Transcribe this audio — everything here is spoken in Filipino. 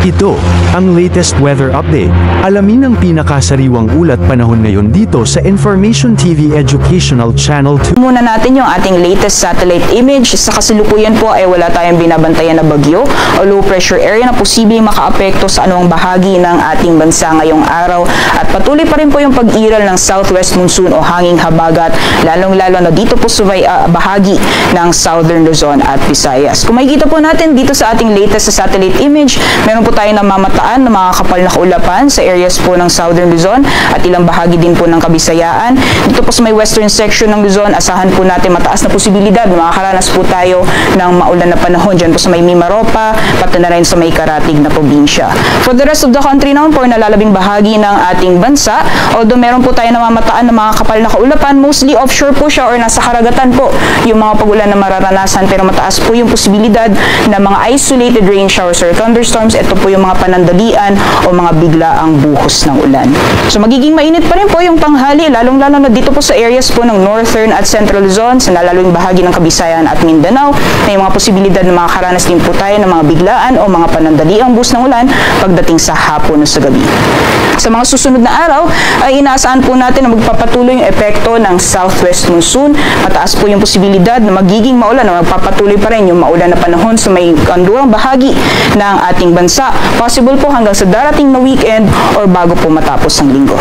Ito, ang latest weather update. Alamin ang pinakasariwang ulat panahon ngayon dito sa Information TV Educational Channel 2. Muna natin yung ating latest satellite image. Sa kasalukuyan po ay wala tayong binabantayan na bagyo o low pressure area na posibleng makaapekto sa anumang bahagi ng ating bansa ngayong araw. At patuloy pa rin po yung pag-iral ng southwest monsoon o hanging habagat, lalong-lalo na dito po sa bahagi ng Southern Luzon at Visayas. Kung makikita po natin dito sa ating latest sa satellite image, meron po tayong namamataan ng mga kapal na kaulapan sa areas po ng Southern Luzon at ilang bahagi din po ng Kabisayaan. Dito po sa may western section ng Luzon, asahan po natin mataas na posibilidad na makakaranas po tayo ng maulan na panahon dyan po sa may Mimaropa, pati na rin sa may Karatig na probinsya. For the rest of the country naman po, nalalabing bahagi ng ating bansa, although meron po tayo namamataan ng mga kapal na kaulapan, mostly offshore po siya or nasa karagatan po yung mga pagulan na mararanasan, pero mataas po yung posibilidad na mga isolated rain showers or thunderstorms. Ito po yung mga panandalian o mga biglaang buhos ng ulan. So magiging mainit pa rin po yung tanghali, lalong-lalo na dito po sa areas po ng Northern at Central Luzon, sa nalalawing bahagi ng Kabisayan at Mindanao. May mga posibilidad na makakaranas din po tayo ng mga biglaan o mga panandaliang buhos ng ulan pagdating sa hapon o sa gabi. Sa mga susunod na araw, ay inaasahan po natin na magpapatuloy yung epekto ng southwest monsoon. Mataas po yung posibilidad na magiging maulan o magpapatuloy pa rin yung maulan na panahon sa may kanlurang bahagi ng ating bansa. Possible po hanggang sa darating na weekend or bago po matapos ang linggo.